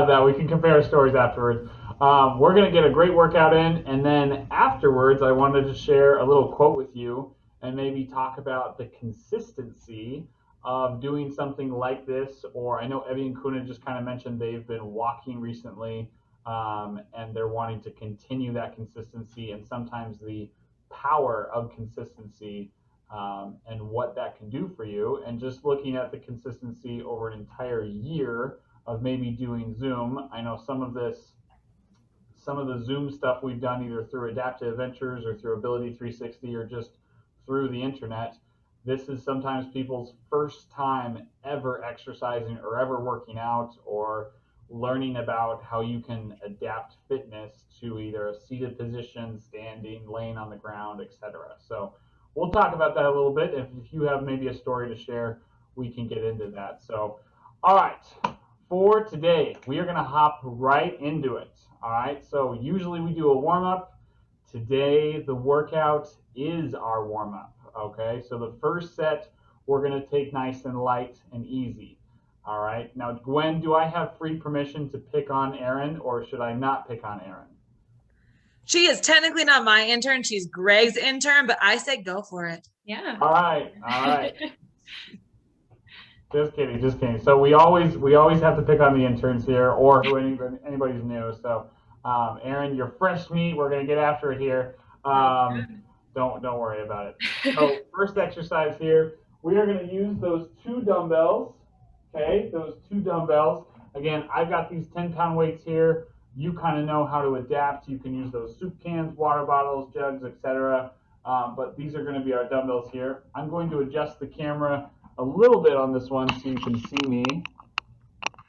that. We can compare stories afterwards. We're going to get a great workout in, and then afterwards, I wanted to share a little quote with you and maybe talk about the consistency of doing something like this. Or I know Evie and Kuna just kind of mentioned they've been walking recently, and they're wanting to continue that consistency, and sometimes the power of consistency, and what that can do for you. And just looking at the consistency over an entire year of maybe doing Zoom. I know some of the Zoom stuff we've done either through Adaptive Ventures or through Ability 360 or just through the internet. This is sometimes people's first time ever exercising or ever working out or learning about how you can adapt fitness to either a seated position, standing, laying on the ground, etc. So we'll talk about that a little bit. If you have maybe a story to share, we can get into that. So, all right, for today, we are going to hop right into it. All right, so usually we do a warm-up. Today, the workout is our warm-up, okay? So the first set, we're going to take nice and light and easy. All right, now, Gwen, do I have free permission to pick on Erin, or should I not pick on Erin? She is technically not my intern. She's Greg's intern, but I say go for it. Yeah. All right, all right. Just kidding, just kidding. So we always have to pick on the interns here, or who anybody's new. So, Erin, you're fresh meat. We're gonna get after it here. Don't worry about it. So first exercise here, we are gonna use those two dumbbells. Okay, those two dumbbells. Again, I've got these 10-pound weights here. You kind of know how to adapt. You can use those soup cans, water bottles, jugs, etc. But these are going to be our dumbbells here. I'm going to adjust the camera a little bit on this one so you can see me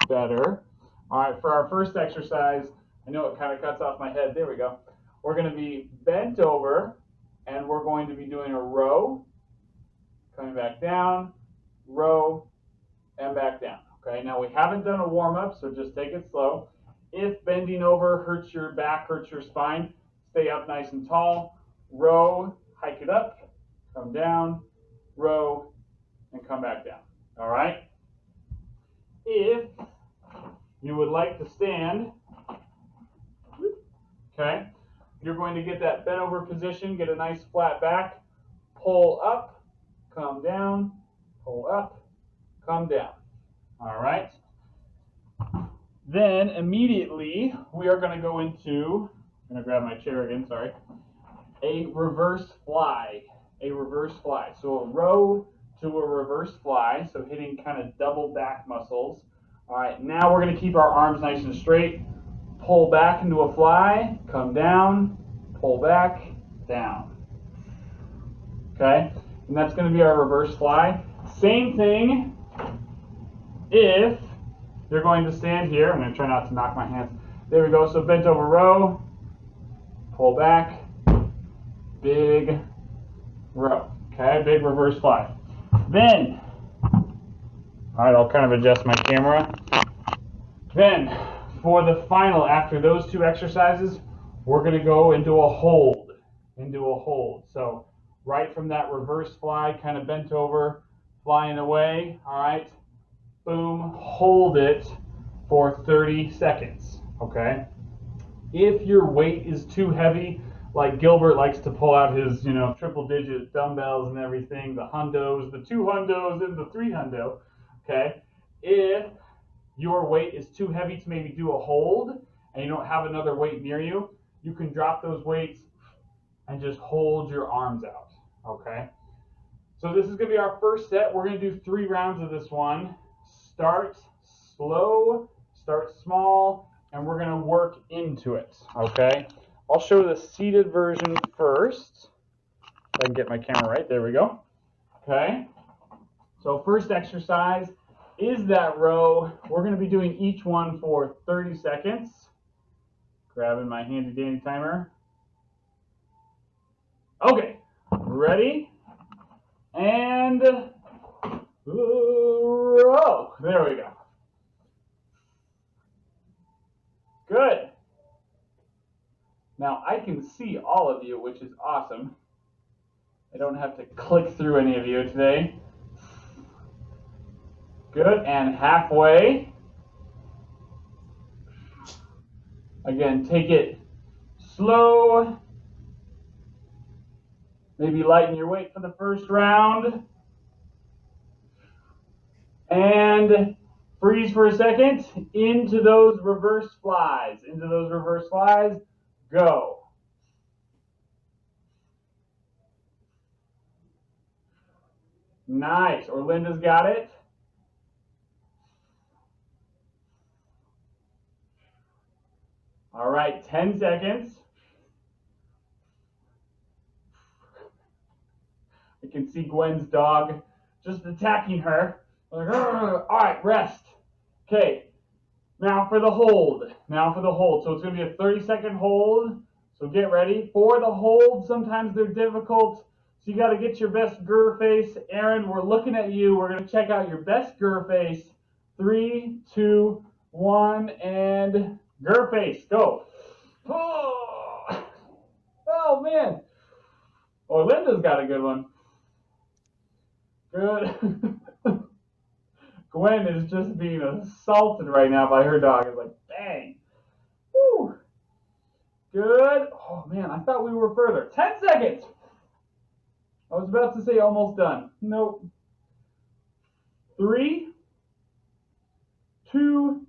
better. All right, for our first exercise, I know it kind of cuts off my head. There we go. We're going to be bent over, and we're going to be doing a row, coming back down, row, and back down. Okay, now we haven't done a warm-up, so just take it slow. If bending over hurts your back, hurts your spine, stay up nice and tall. Row, hike it up, come down, row, and come back down. All right? If you would like to stand, okay, you're going to get that bent over position, get a nice flat back, pull up, come down, pull up, come down. All right? Then immediately we are going to go into, I'm going to grab my chair again, sorry, a reverse fly. A reverse fly. So a row to a reverse fly, so hitting kind of double back muscles. All right, now we're going to keep our arms nice and straight. Pull back into a fly, come down, pull back, down. Okay, and that's going to be our reverse fly. Same thing if you're going to stand here. I'm going to try not to knock my hands. There we go. So bent over row, pull back, big row. Okay, big reverse fly. Then, all right, I'll kind of adjust my camera. Then, for the final, after those two exercises, we're going to go into a hold. So right from that reverse fly, kind of bent over, flying away. All right. Boom, hold it for 30 seconds, okay? If your weight is too heavy, like Gilbert likes to pull out his, triple-digit dumbbells and everything, the hundos, the 2 hundos, and the 3 hundo, okay? If your weight is too heavy to maybe do a hold and you don't have another weight near you, you can drop those weights and just hold your arms out, okay? So this is going to be our first set. We're going to do 3 rounds of this one. Start slow, start small, and we're going to work into it, okay? I'll show the seated version first. If I can get my camera right, there we go. Okay, so first exercise is that row. We're going to be doing each one for 30 seconds. Grabbing my handy dandy timer. Okay, ready? And row. There we go. Good. Now I can see all of you, which is awesome. I don't have to click through any of you today. Good, and halfway. Again, take it slow. Maybe lighten your weight for the first round. And freeze for a second. Into those reverse flies. Into those reverse flies. Go. Nice. Orlinda's got it. All right, 10 seconds. I can see Gwen's dog just attacking her. Like, all right, rest. Okay, now for the hold. Now for the hold. So it's going to be a 30-second hold. So get ready. For the hold, sometimes they're difficult. So you got to get your best GUR face. Aaron, we're looking at you. We're going to check out your best GUR face. 3, 2, 1, and GUR face. Go. Oh, oh man. Oh, Linda's got a good one. Good. Gwen is just being assaulted right now by her dog. It's like, dang. Woo. Good. Oh, man, I thought we were further. 10 seconds. I was about to say almost done. Nope. 3, 2,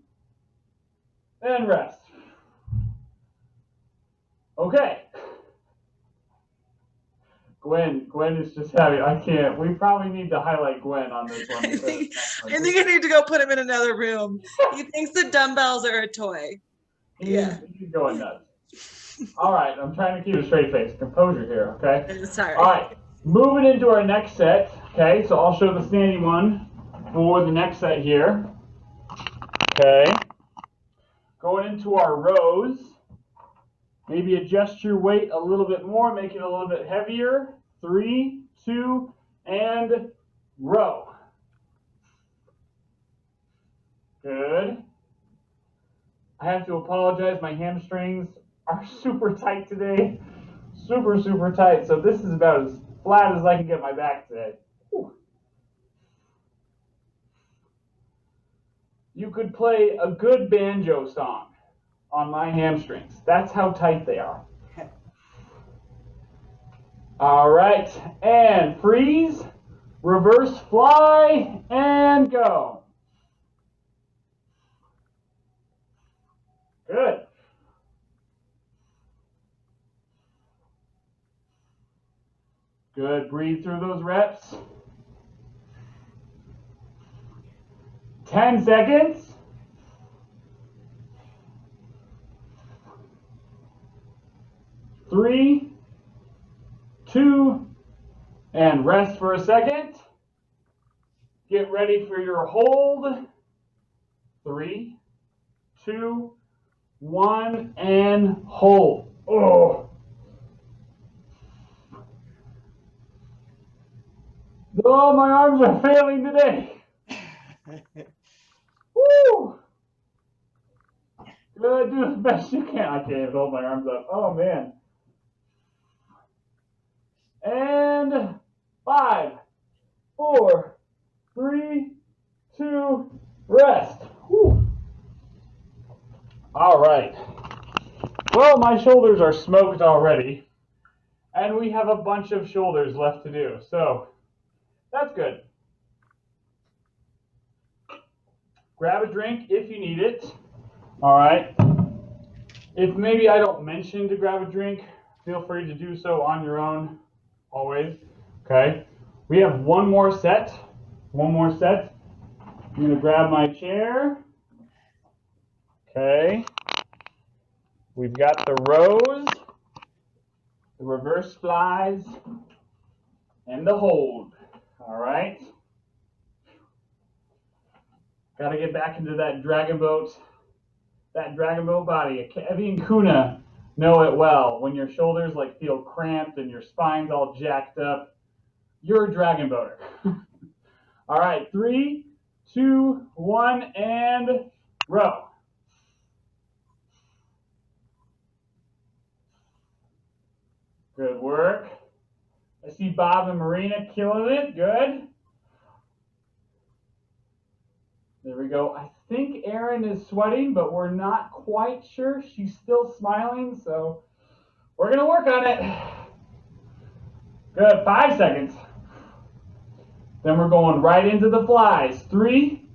and rest. Okay. Gwen is just having, I can't, we probably need to highlight Gwen on this one. I think I need to go put him in another room. He thinks the dumbbells are a toy. He's going nuts. All right, I'm trying to keep a straight face. Composure here, okay? Sorry. All right, moving into our next set, okay? So I'll show the standing one for the next set here. Okay. Going into our rows. Maybe adjust your weight a little bit more, make it a little bit heavier. 3, 2, and row. Good. I have to apologize. My hamstrings are super tight today. Super, super tight. So this is about as flat as I can get my back today. Whew. You could play a good banjo song on my hamstrings. That's how tight they are. All right, and freeze, reverse fly, and go. Good. Good, breathe through those reps. 10 seconds. 3, 2, and rest for a second. Get ready for your hold. 3, 2, 1, and hold. Oh. Oh, my arms are failing today. Woo! Good, do the best you can. I can't even hold my arms up. Oh, man. And 5, 4, 3, 2, rest. Whew. All right. Well, my shoulders are smoked already, and we have a bunch of shoulders left to do, so that's good. Grab a drink if you need it. All right. If maybe I don't mention to grab a drink, feel free to do so on your own, always. Okay. We have one more set. One more set. I'm going to grab my chair. Okay. We've got the rows, the reverse flies, and the hold. All right. Got to get back into that dragon boat body. Evie and Kuna know it well. When your shoulders like feel cramped and your spine's all jacked up, you're a dragon boater. All right, 3, 2, 1, and row. Good work. I see Bob and Marina killing it. Good. There we go. I think Erin is sweating, but we're not quite sure. She's still smiling, so we're going to work on it. Good, 5 seconds. Then we're going right into the flies. 3,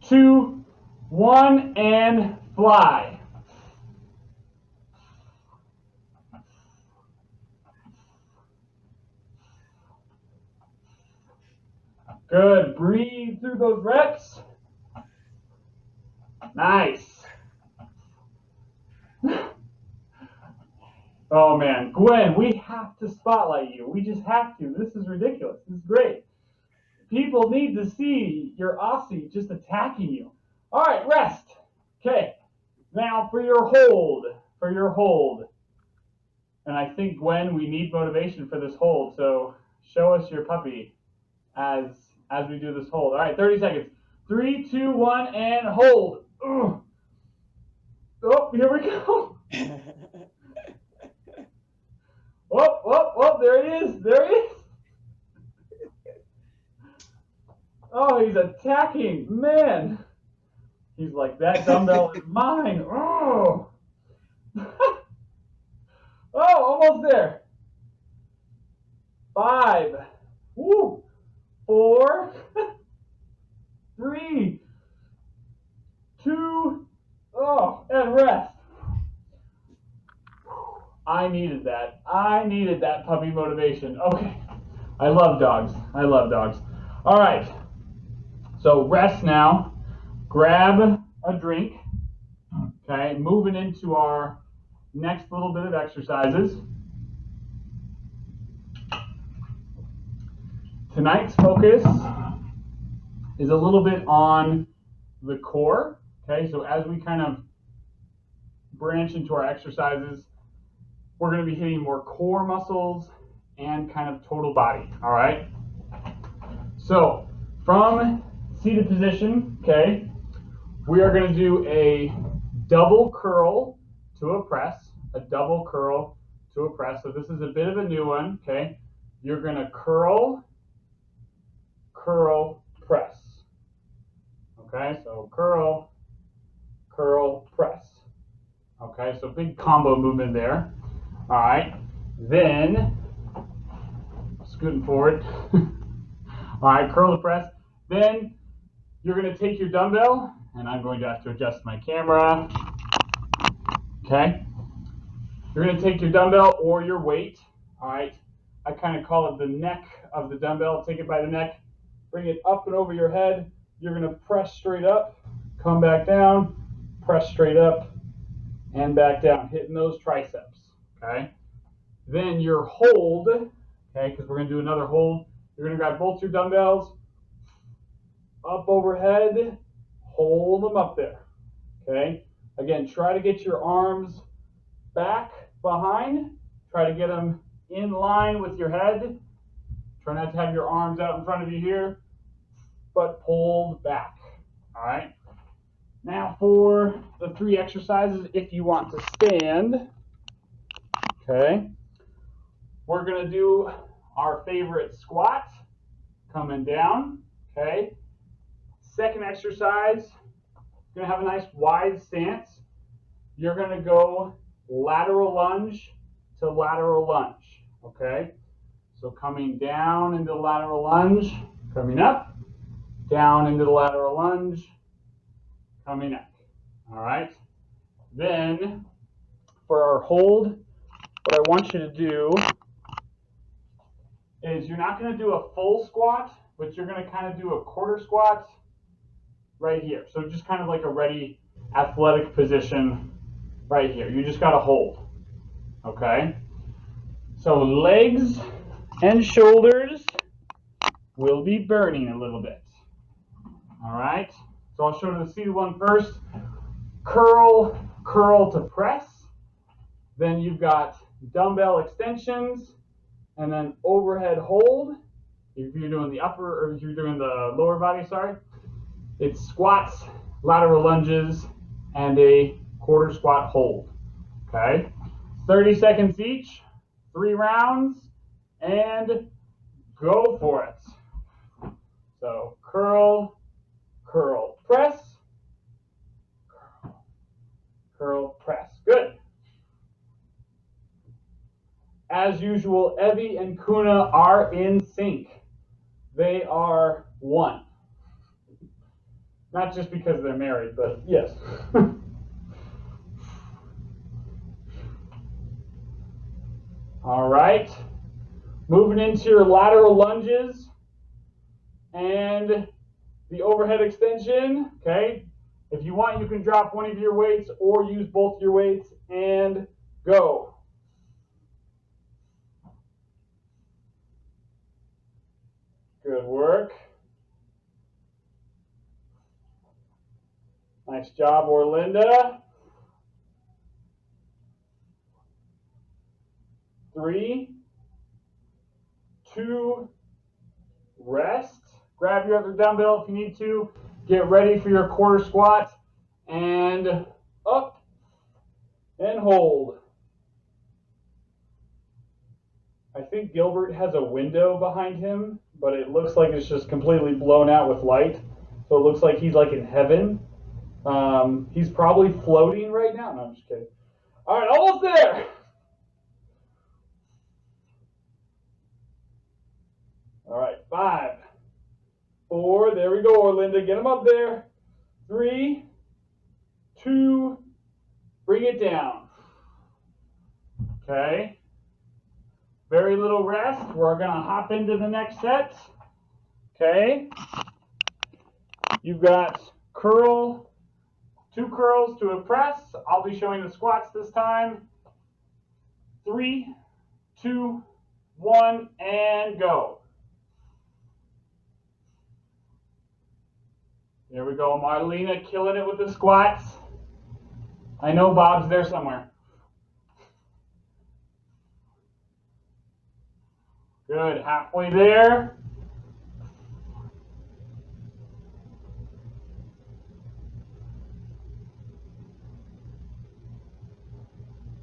2, 1, and fly. Good, breathe through those reps. Nice. Oh man, Gwen, we have to spotlight you. We just have to. This is ridiculous. This is great. People need to see your Aussie just attacking you. All right, rest. Okay, now for your hold. For your hold. And I think, Gwen, we need motivation for this hold. So show us your puppy as we do this hold. All right, 30 seconds. 3, 2, 1, and hold. Ugh. Oh, here we go. Oh, there it is. There it is. Oh, he's attacking. Man. He's like, that dumbbell is mine. Oh. Oh, almost there. 5. Woo. 4. 3. 2. Oh, and rest. I needed that. I needed that puppy motivation. Okay. I love dogs. I love dogs. All right. So rest now. Grab a drink. Okay. Moving into our next little bit of exercises. Tonight's focus is a little bit on the core. Okay. So as we kind of branch into our exercises, we're going to be hitting more core muscles and kind of total body. All right. So from seated position, okay, we are going to do a double curl to a press, a double curl to a press. So this is a bit of a new one, okay? You're going to curl, curl, press. Okay, so curl, curl, press. Okay, so big combo movement there. All right, then scooting forward. All right, curl the press. Then you're going to take your dumbbell, and I'm going to have to adjust my camera. Okay. You're going to take your dumbbell or your weight. All right. I kind of call it the neck of the dumbbell. Take it by the neck, bring it up and over your head. You're going to press straight up, come back down, press straight up, and back down, hitting those triceps. Okay. Then your hold, okay, because we're going to do another hold. You're going to grab both your dumbbells, up overhead, hold them up there. Okay. Again, try to get your arms back behind. Try to get them in line with your head. Try not to have your arms out in front of you here, but pulled back. All right. Now for the 3 exercises, if you want to stand, okay, we're going to do our favorite squat, coming down, okay. Second exercise, you're going to have a nice wide stance. You're going to go lateral lunge to lateral lunge, okay? So coming down into the lateral lunge, coming up, down into the lateral lunge, coming up, all right? Then for our hold, what I want you to do is you're not going to do a full squat, but you're going to kind of do a quarter squat right here. So just kind of like a ready athletic position right here. You just got to hold, okay? So legs and shoulders will be burning a little bit. All right. So I'll show you the seated one first. Curl, curl to press. Then you've got dumbbell extensions and then overhead hold. If you're doing the upper or if you're doing the lower body, sorry. It's squats, lateral lunges, and a quarter squat hold. Okay. 30 seconds each, 3 rounds, and go for it. So curl, curl, press, curl, press. Good. As usual, Evie and Kuna are in sync. They are one. Not just because they're married, but yes. All right. Moving into your lateral lunges and the overhead extension. Okay. If you want, you can drop one of your weights or use both your weights and go. Good work. Nice job, Orlinda. 3, 2, rest. Grab your other dumbbell if you need to. Get ready for your quarter squat. And up and hold. I think Gilbert has a window behind him, but it looks like it's just completely blown out with light. So it looks like he's like in heaven. He's probably floating right now. No, I'm just kidding. All right, almost there. All right, 5, 4, there we go, Orlinda. Get him up there. 3, 2, bring it down. Okay. Very little rest. We're going to hop into the next set. Okay. You've got curl, 2 curls to a press. I'll be showing the squats this time. 3, 2, 1, and go. There we go. Marlena killing it with the squats. I know Bob's there somewhere. Good. Halfway there.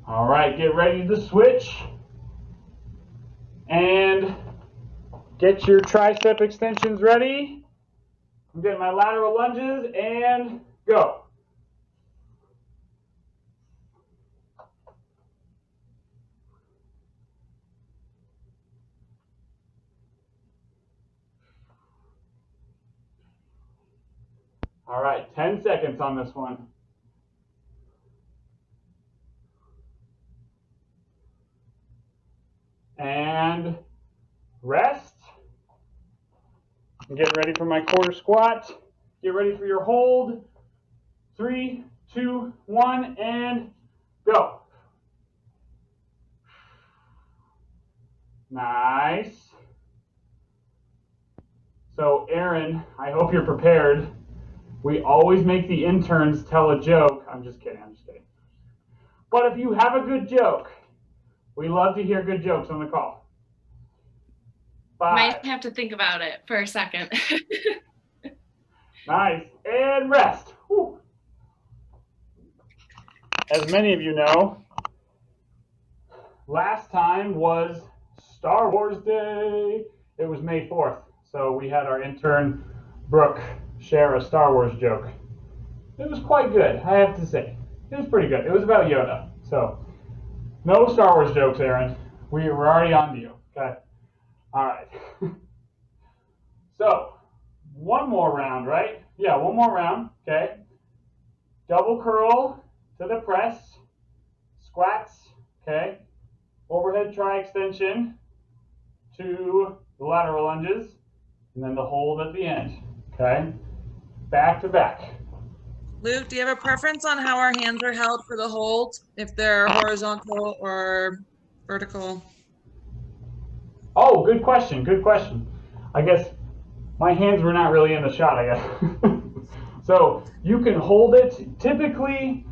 All right. Get ready to switch. And get your tricep extensions ready. I'm getting my lateral lunges and go. All right, 10 seconds on this one. And rest. I'm getting ready for my quarter squat. Get ready for your hold. 3, 2, 1, and go. Nice. So, Aaron, I hope you're prepared. We always make the interns tell a joke. I'm just kidding. But if you have a good joke, we love to hear good jokes on the call. 5. Might have to think about it for a second. Nice. And rest. Whew. As many of you know, last time was Star Wars Day. It was May 4th. So we had our intern, Brooke, share a Star Wars joke. It was quite good, I have to say. It was pretty good. It was about Yoda. So, no Star Wars jokes, Aaron. We're already on to you. Okay? All right. So, one more round, right? Yeah, one more round. Okay? Double curl to the press. Squats. Okay? Overhead tri extension to the lateral lunges. And then the hold at the end. Okay? Back to back. Luke, do you have a preference on how our hands are held for the hold? If they're horizontal or vertical? Oh, good question. Good question. I guess my hands were not really in the shot, I guess. So you can hold it. Typically,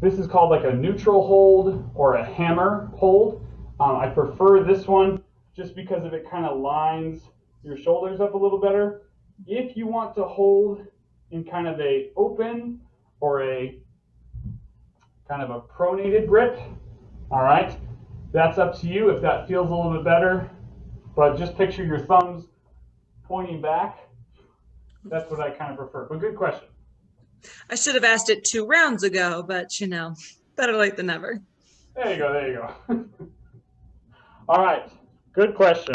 this is called like a neutral hold or a hammer hold. I prefer this one just because of it kind of lines your shoulders up a little better. If you want to hold in kind of a open or a kind of a pronated grip, all right, that's up to you if that feels a little bit better. But just picture your thumbs pointing back. That's what I kind of prefer. But good question. I should have asked it 2 rounds ago, but you know, better late than never. There you go, there you go. All right, good question.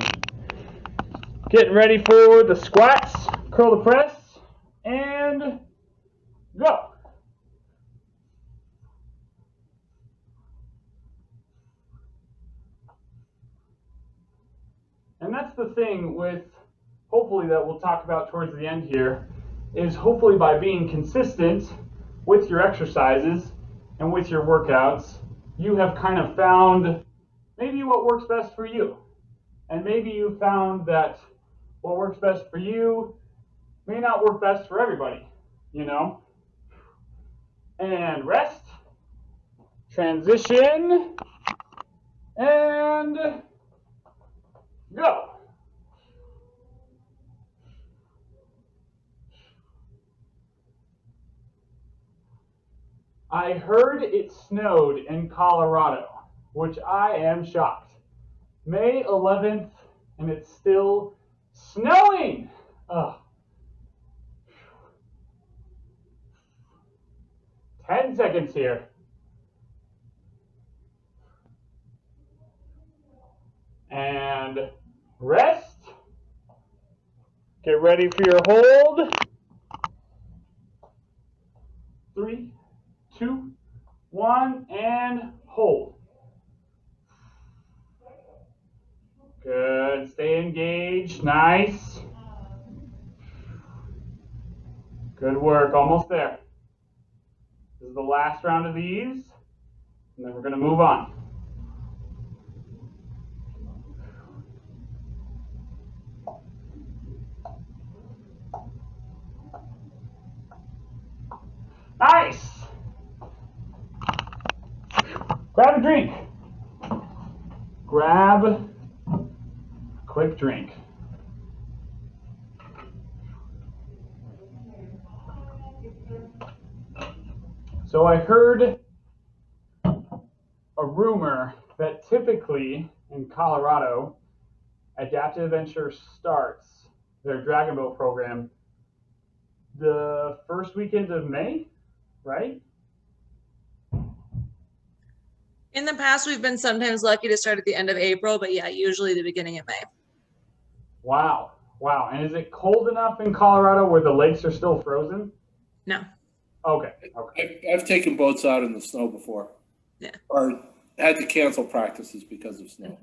Getting ready for the squats, curl the press, and go. And that's the thing with, hopefully, that we'll talk about towards the end here, is hopefully by being consistent with your exercises and with your workouts, you have kind of found maybe what works best for you. And maybe you found that what works best for you may not work best for everybody, you know? And rest, transition, and go. I heard it snowed in Colorado, which I am shocked. May 11th, and it's still snowing. Ugh. 10 seconds here. And rest. Get ready for your hold. 3, 2, 1, and hold. Good. Stay engaged. Nice. Good work. Almost there. This is the last round of these, and then we're going to move on. Nice. Grab a drink. Grab a quick drink. So I heard a rumor that typically in Colorado, Adaptive Adventure starts their Dragon Boat program the first weekend of May, right? In the past, we've been sometimes lucky to start at the end of April, but yeah, usually the beginning of May. Wow. Wow. And is it cold enough in Colorado where the lakes are still frozen? No. Okay. Okay. I've taken boats out in the snow before. Yeah. Or had to cancel practices because of snow.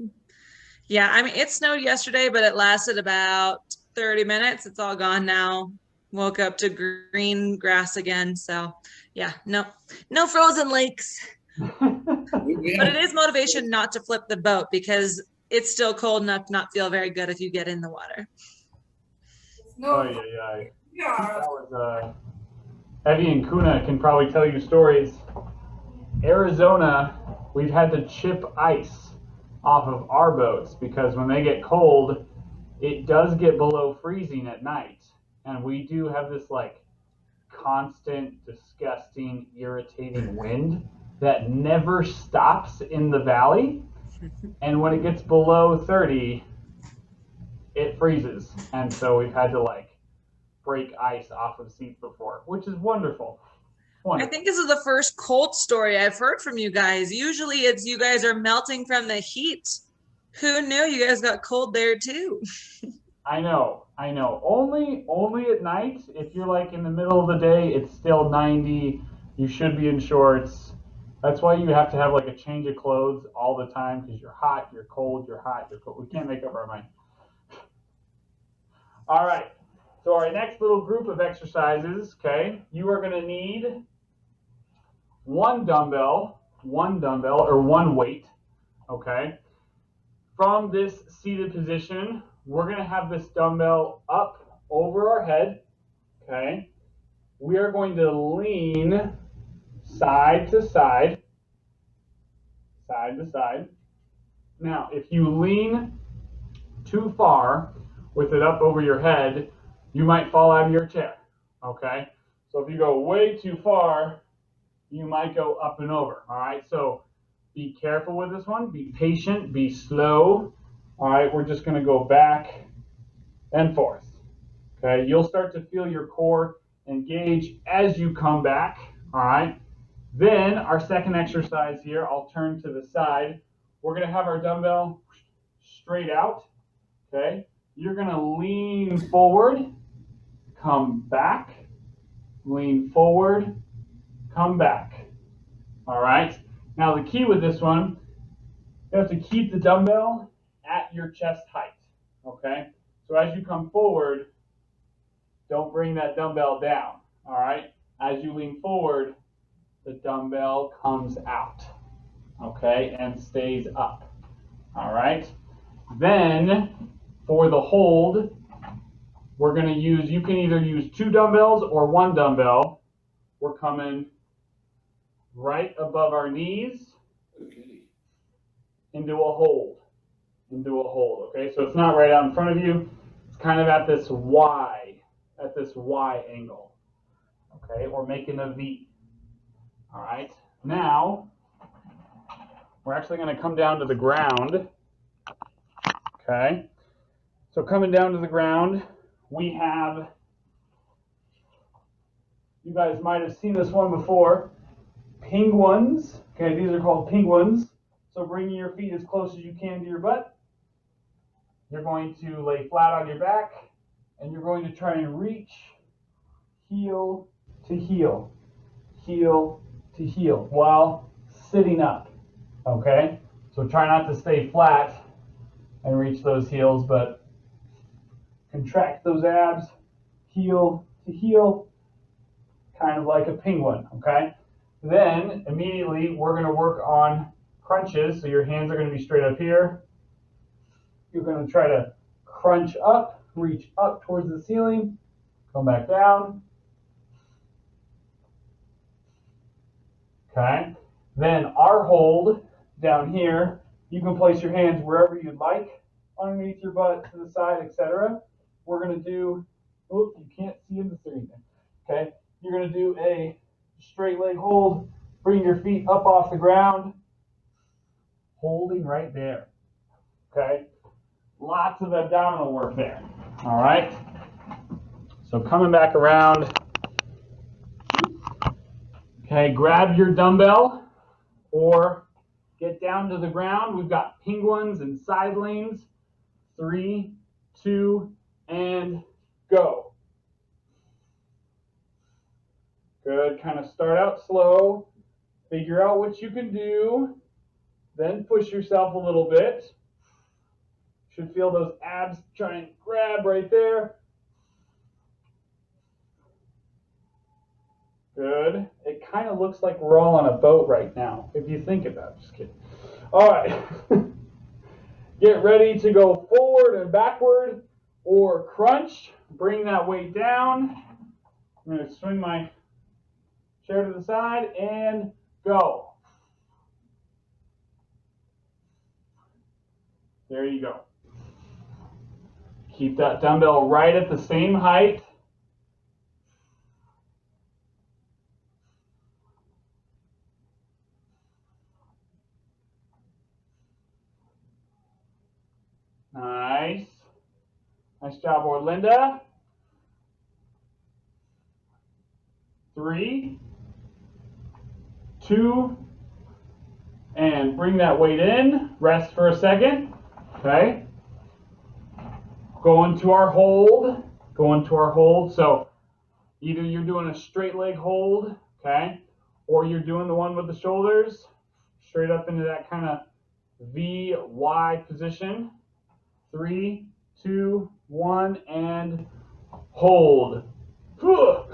Yeah, I mean, it snowed yesterday, but it lasted about 30 minutes. It's all gone now. Woke up to green grass again. So yeah, no frozen lakes. But it is motivation not to flip the boat because it's still cold enough to not feel very good if you get in the water. Oh, yeah. That was, Eddie and Kuna can probably tell you stories. Arizona, we've had to chip ice off of our boats because when they get cold, it does get below freezing at night. And we do have this like constant, disgusting, irritating wind that never stops in the valley. And when it gets below 30, it freezes. And so we've had to like break ice off of seats before, which is wonderful. I think this is the first cold story I've heard from you guys. Usually it's you guys are melting from the heat. Who knew you guys got cold there too? I know. Only at night. If you're like in the middle of the day, it's still 90. You should be in shorts. That's why you have to have like a change of clothes all the time because you're hot, you're cold, you're hot, you're cold. We can't make up our mind. All right. So our next little group of exercises, okay, you are going to need one dumbbell or one weight, okay? From this seated position, we're going to have this dumbbell up over our head, okay? We are going to lean side to side. Now, if you lean too far with it up over your head, you might fall out of your chair, okay? So if you go way too far, you might go up and over, all right? So be careful with this one. Be patient, be slow. All right, we're just gonna go back and forth, okay? You'll start to feel your core engage as you come back, all right? Then our second exercise here, I'll turn to the side. We're gonna have our dumbbell straight out, okay? You're gonna lean forward, come back, lean forward, come back, all right? Now the key with this one, you have to keep the dumbbell at your chest height, okay? So as you come forward, don't bring that dumbbell down, all right? As you lean forward, the dumbbell comes out, okay, and stays up, all right? Then for the hold, we're gonna use, you can either use 2 dumbbells or 1 dumbbell. We're coming right above our knees Okay. into a hold, okay? So it's not right out in front of you, it's kind of at this Y angle, okay? We're making a V, all right? Now, we're actually gonna come down to the ground, okay? So coming down to the ground, we have, you guys might have seen this one before, penguins, okay? These are called penguins. So bringing your feet as close as you can to your butt. You're going to lay flat on your back, and you're going to try and reach heel to heel, heel to heel, while sitting up, okay? So try not to stay flat and reach those heels, but contract those abs, heel to heel, kind of like a penguin, okay? Then immediately we're gonna work on crunches. So your hands are gonna be straight up here. You're gonna try to crunch up, reach up towards the ceiling, come back down. Okay. Then our hold down here, you can place your hands wherever you'd like, underneath your butt, to the side, etc. We're gonna do, oh, you can't see in the screen there. Okay. You're gonna do a straight leg hold, bring your feet up off the ground, holding right there. Okay. Lots of abdominal work there. All right. So coming back around. Okay, grab your dumbbell or get down to the ground. We've got penguins and side lanes. 3, 2, and go. Good. Kind of start out slow. Figure out what you can do. Then push yourself a little bit. Should feel those abs try and grab right there. Good. It kind of looks like we're all on a boat right now, if you think about it. Just kidding. All right. Get ready to go forward and backward or crunch. Bring that weight down. I'm going to swing my chair to the side and go. There you go. Keep that dumbbell right at the same height. Nice. Nice job, Orlinda. 3, 2, and bring that weight in. Rest for a second. Okay. Go into our hold. Go into our hold. So either you're doing a straight leg hold, okay, or you're doing the one with the shoulders straight up into that kind of VY position. 3, 2, 1, and hold. Good.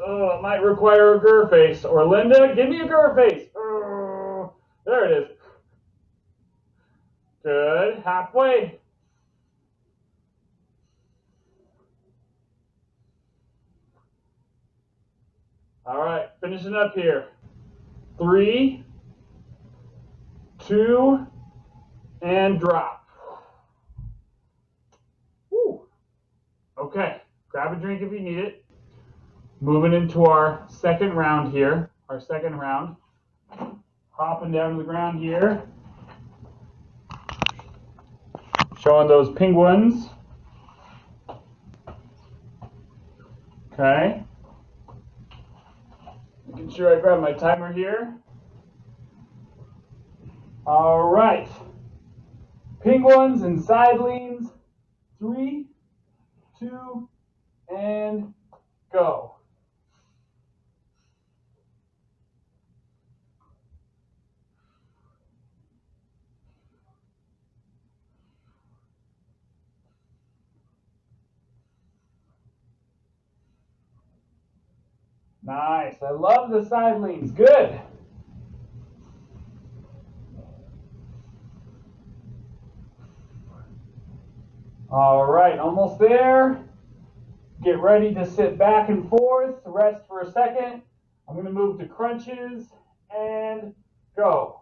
Oh, it might require a grr face. Or Linda, give me a grr face. There it is. Good. Halfway. All right, finishing up here. 3, 2, and drop. Woo. Okay, grab a drink if you need it. Moving into our second round here. Our second round. Hopping down to the ground here. Showing those penguins. Okay. Making sure I grab my timer here. All right. Penguins and side leans. 3, 2, and go. Nice. I love the side leans. Good. All right, almost there. Get ready to sit back and forth, rest for a second. I'm going to move to crunches and go.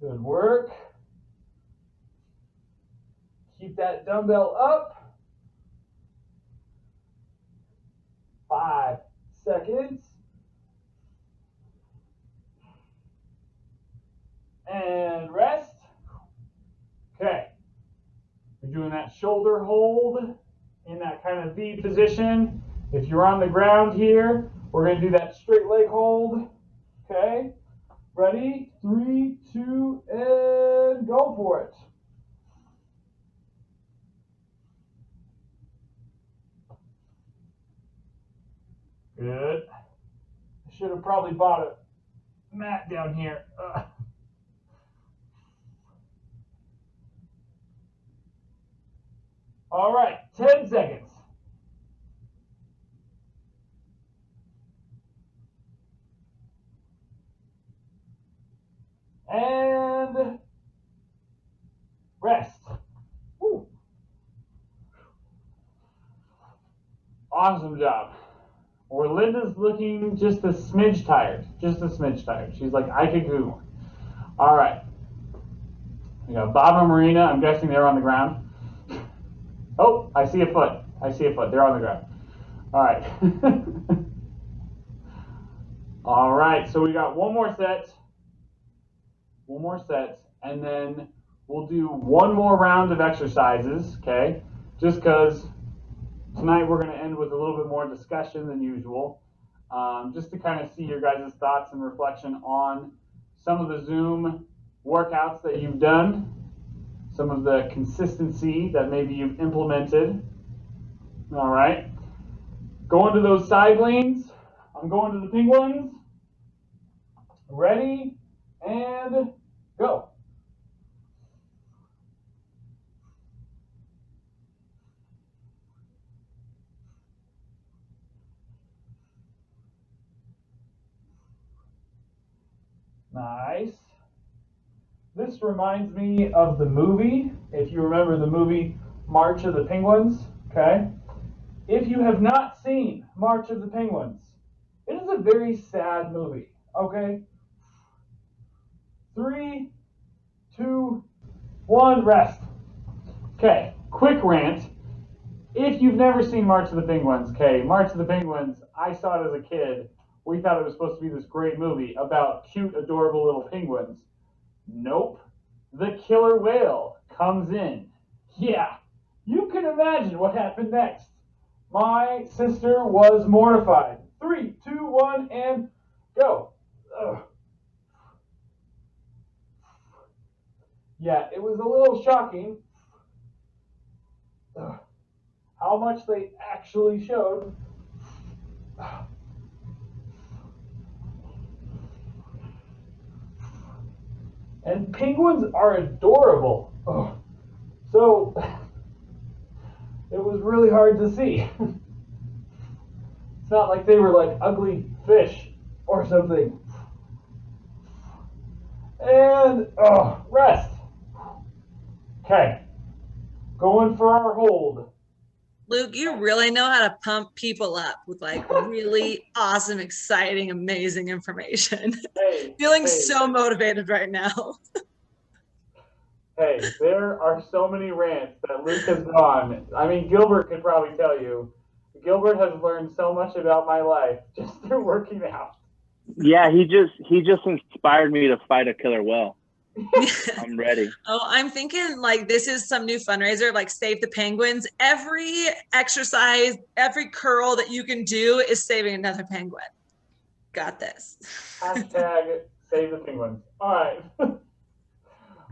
Good work. Keep that dumbbell up. 5 seconds. And rest. Okay. You're doing that shoulder hold in that kind of V position. If you're on the ground here, we're going to do that straight leg hold. Okay. Ready? 3, 2, and go for it. Good. I should have probably bought a mat down here. All right, 10 seconds. And rest. Woo. Awesome job. Orlinda's looking just a smidge tired. Just a smidge tired. She's like, I could go. All right. We got Bob and Marina. I'm guessing they're on the ground. Oh, I see a foot. I see a foot. They're on the ground. All right. All right. So we got one more set. One more set. And then we'll do one more round of exercises. Okay. Just because tonight we're going to end with a little bit more discussion than usual. Just to kind of see your guys' thoughts and reflection on some of the Zoom workouts that you've done, some of the consistency that maybe you've implemented. All right. Going to those side lanes. I'm going to the penguins. Ready and go. Nice. This reminds me of the movie, if you remember the movie March of the Penguins, okay? If you have not seen March of the Penguins, it is a very sad movie, okay? 3, 2, 1, rest. Okay, quick rant. If you've never seen March of the Penguins, okay, March of the Penguins, I saw it as a kid. We thought it was supposed to be this great movie about cute, adorable little penguins. Nope. The killer whale comes in. Yeah, you can imagine what happened next. My sister was mortified. 3, 2, 1, and go. Ugh. Yeah, it was a little shocking. Ugh. How much they actually showed. And penguins are adorable. Oh. So it was really hard to see. It's not like they were like ugly fish or something. And rest. Okay. Going for our hold. Luke, you really know how to pump people up with like really awesome, exciting, amazing information. Hey, Feeling hey. so motivated right now. Hey, there are so many rants that Luke has gone. I mean, Gilbert could probably tell you. Gilbert has learned so much about my life just through working out. Yeah, he just inspired me to fight a killer whale. I'm ready. Oh, I'm thinking like this is some new fundraiser, like Save the Penguins. Every exercise, every curl that you can do is saving another penguin. Got this. Hashtag save the penguins. All right.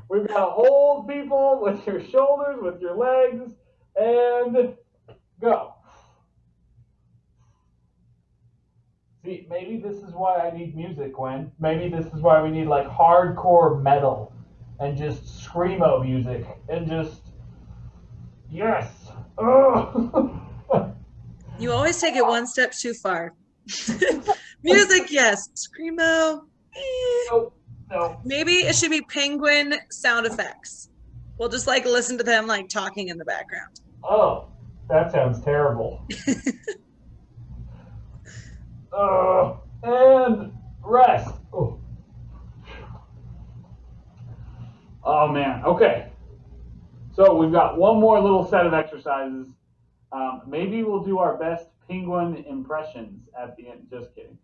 We've got to hold people with your shoulders, with your legs, and go. See, maybe this is why I need music, Gwen. Maybe this is why we need like hardcore metal and just screamo music and just yes. Oh. You always take it one step too far. Music, yes. Screamo. No, no. Maybe it should be penguin sound effects. We'll just like listen to them like talking in the background. Oh, that sounds terrible. And rest. Oh man. Okay. So we've got one more little set of exercises. Maybe we'll do our best penguin impressions at the end. Just kidding.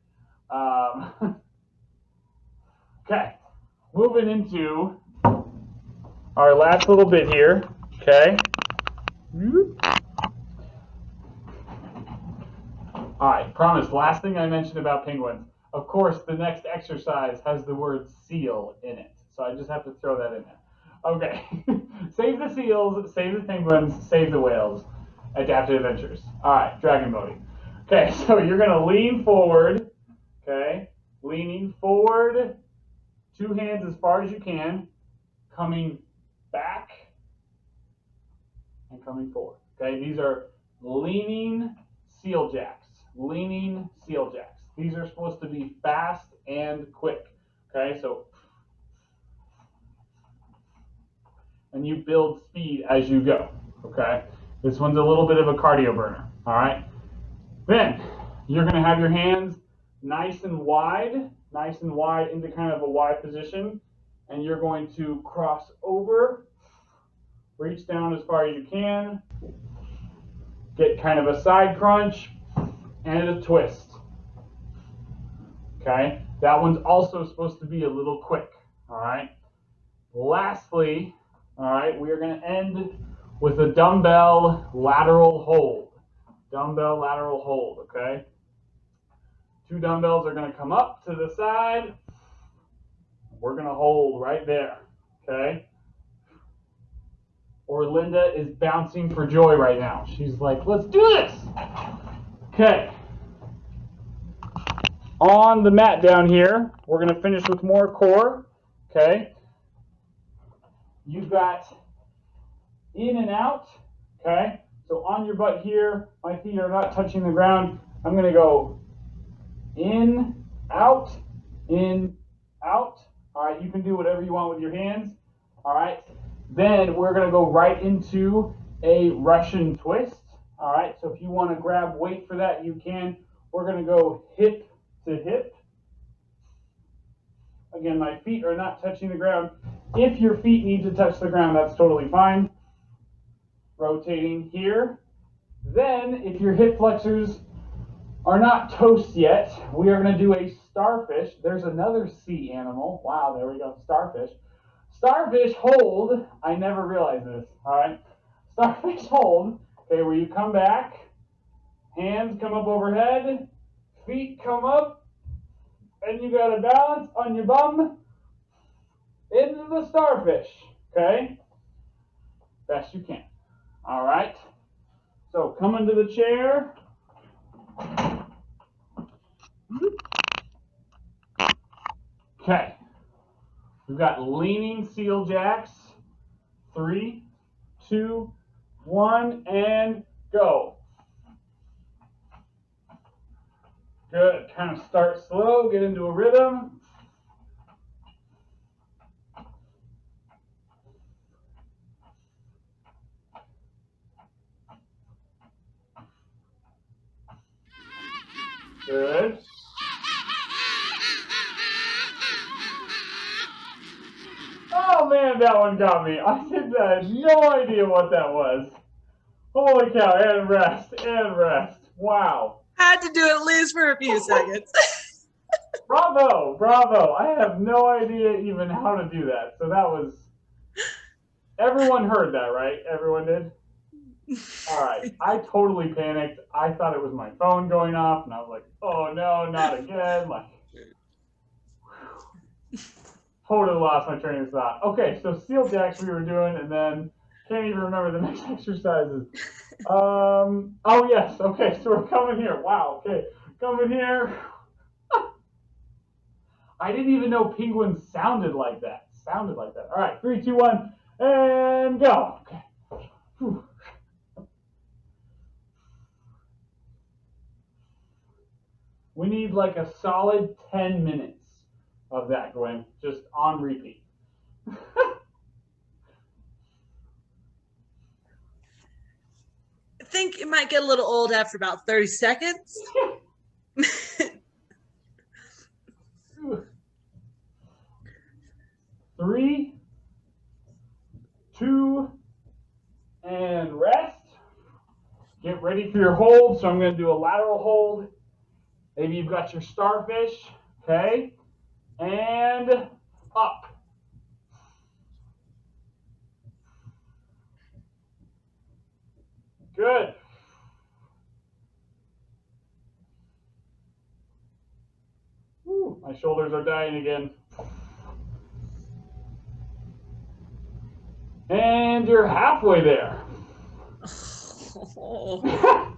Okay. Moving into our last little bit here. Okay. All right. Promise. Last thing I mentioned about penguins. Of course, the next exercise has the word seal in it. So I just have to throw that in there. Okay. Save the seals, save the penguins, save the whales. Adaptive adventures. All right, dragon boating. Okay, so you're going to lean forward. Okay, leaning forward, two hands as far as you can, coming back and coming forward. Okay, these are leaning seal jacks. Leaning seal jacks. These are supposed to be fast and quick. Okay, so and you build speed as you go. Okay, this one's a little bit of a cardio burner. All right, then you're going to have your hands nice and wide into kind of a wide position, and you're going to cross over, reach down as far as you can, get kind of a side crunch and a twist. Okay, that one's also supposed to be a little quick. All right, lastly, all right, we are going to end with a dumbbell lateral hold. Dumbbell lateral hold, okay? Two dumbbells are going to come up to the side. We're going to hold right there, okay? Or Linda is bouncing for joy right now. She's like, let's do this. Okay. On the mat down here, we're going to finish with more core, okay? You've got in and out, okay? So on your butt here, my feet are not touching the ground. I'm going to go in, out, in, out. All right, you can do whatever you want with your hands. All right, then we're going to go right into a Russian twist. All right, so if you want to grab weight for that, you can. We're going to go hip to hip. Again, my feet are not touching the ground. If your feet need to touch the ground, that's totally fine. Rotating here. Then, if your hip flexors are not toast yet, we are going to do a starfish. There's another sea animal. Wow, there we go, starfish. Starfish hold. I never realized this, all right? Starfish hold, okay, where you come back, hands come up overhead, feet come up, and you got to balance on your bum into the starfish, okay? Best you can. All right. So come into the chair. Okay. We've got leaning seal jacks. 3, 2, 1, and go. Good. Kind of start slow, get into a rhythm. Good. Oh man, And that one got me. I had no idea what that was. Holy cow, and rest, and rest. Wow. Had to do it at least for a few seconds. Bravo, bravo. I have no idea even how to do that. So that was, everyone heard that, right? Everyone did? All right. I totally panicked. I thought it was my phone going off, and I was like, oh no, not again. Like, totally lost my train of thought. Okay, so seal jacks we were doing, and then can't even remember the next exercises. Oh yes, okay, so we're coming here. Wow, okay, coming here. I didn't even know penguins sounded like that. All right, 3, 2, 1, and go. Okay. Whew. We need like a solid 10 minutes of that, Gwen, just on repeat. I think it might get a little old after about 30 seconds. 3, 2, and rest. Get ready for your hold. So I'm going to do a lateral hold. Maybe you've got your starfish. Okay. And up. Good. Whew, my shoulders are dying again. And you're halfway there. Oh,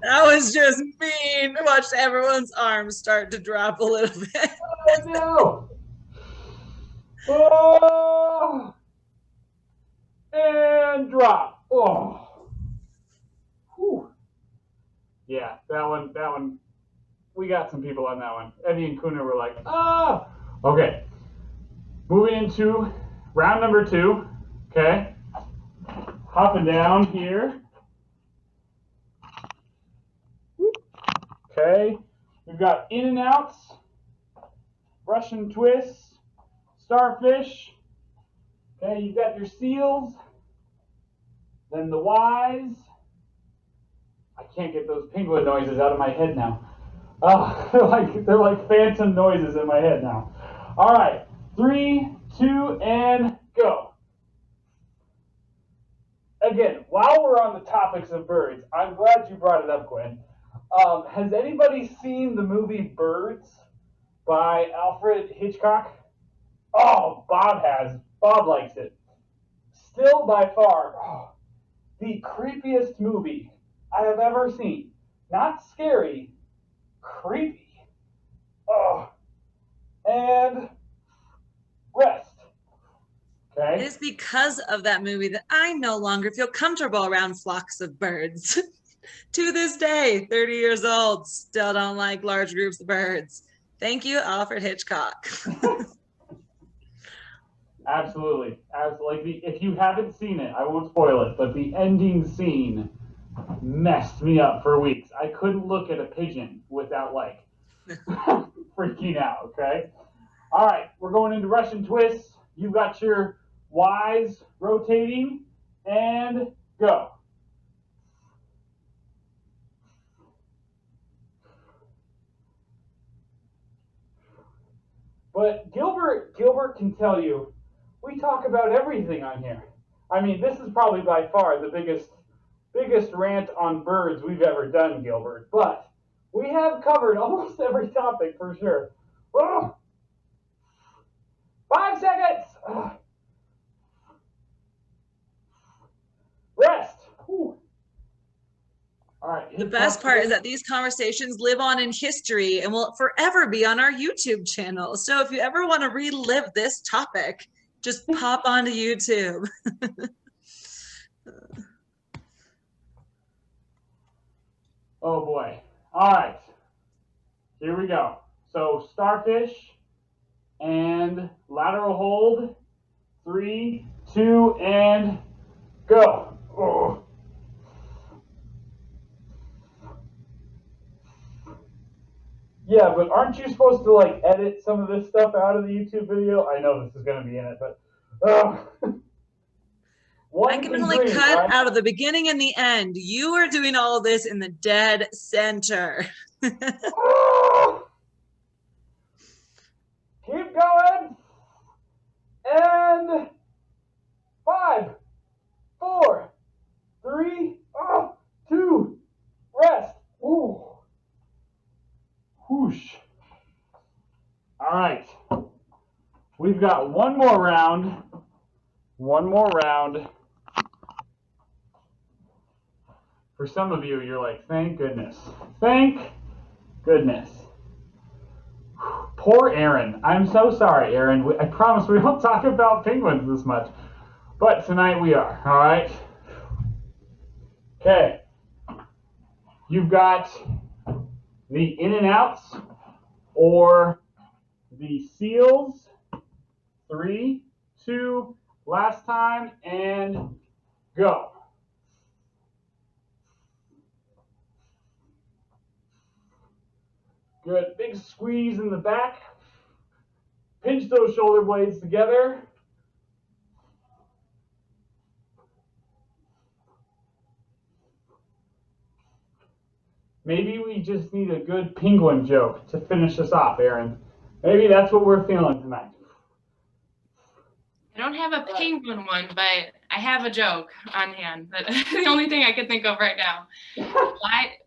that was just mean. Watched everyone's arms start to drop a little bit. Oh no. Oh. And drop. Oh. Whew. Yeah, that one. We got some people on that one. Eddie and Kuna were like, ah. Okay. Moving into round number 2. Okay. Hopping down here. Okay. We've got in and outs, Russian twists, starfish. Okay, you've got your seals. Then the Ys. I can't get those penguin noises out of my head now. They're like phantom noises in my head now. All right, 3, 2, and go. Again, while we're on the topics of birds, I'm glad you brought it up, Gwen. Has anybody seen the movie Birds by Alfred Hitchcock? Oh, Bob has. Bob likes it. Still by far, the creepiest movie I have ever seen. Not scary, creepy. Oh, and rest. Okay. It is because of that movie that I no longer feel comfortable around flocks of birds. To this day, 30 years old, still don't like large groups of birds. Thank you, Alfred Hitchcock. Absolutely. Absolutely. If you haven't seen it, I won't spoil it, but the ending scene messed me up for weeks. I couldn't look at a pigeon without like freaking out, okay? All right, we're going into Russian twists. You've got your Ys rotating, and go. But Gilbert can tell you, we talk about everything on here. I mean, this is probably by far the biggest rant on birds we've ever done, Gilbert. But we have covered almost every topic for sure. Oh, 5 seconds. Rest. Whew. All right. The best part is that these conversations live on in history and will forever be on our YouTube channel. So if you ever want to relive this topic, just pop onto YouTube. Oh boy. All right. Here we go. So starfish and lateral hold. 3, 2, and go. Oh. Yeah, but aren't you supposed to like edit some of this stuff out of the YouTube video? I know this is going to be in it, but One I can in only green, cut right? out of the beginning and the end. You are doing all this in the dead center. Oh! Keep going. And 5, 4, 3, 2, rest. Ooh. Whoosh. All right. We've got one more round. One more round. For some of you, you're like, thank goodness. Thank goodness. Poor Aaron. I'm so sorry, Aaron. I promise we don't talk about penguins this much. But tonight we are, all right? Okay. You've got the in and outs or the seals. 3, 2, last time, and go. Good. Big squeeze in the back. Pinch those shoulder blades together. Maybe we just need a good penguin joke to finish us off, Aaron. Maybe that's what we're feeling tonight. I don't have a penguin one, but I have a joke on hand. But the only thing I can think of right now.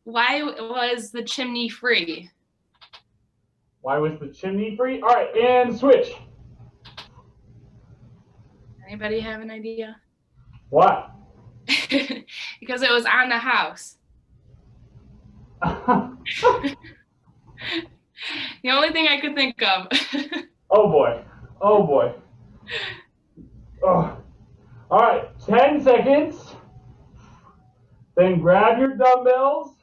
Why was the chimney free? Why was the chimney free? All right, and switch. Anybody have an idea? What? Because it was on the house. The only thing I could think of. Oh boy. Oh boy. Oh. All right, 10 seconds. Then grab your dumbbells.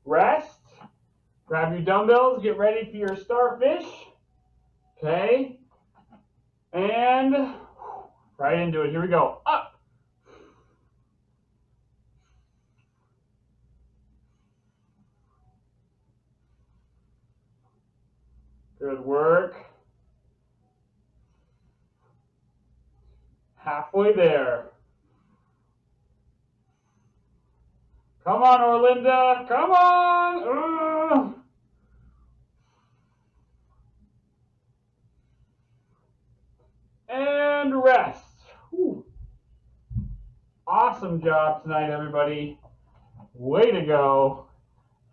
Rest. Grab your dumbbells. Get ready for your starfish. Okay. And right into it. Here we go. Up. Good work. Halfway there. Come on, Orlinda. Come on. And rest. Whew. Awesome job tonight, everybody. Way to go.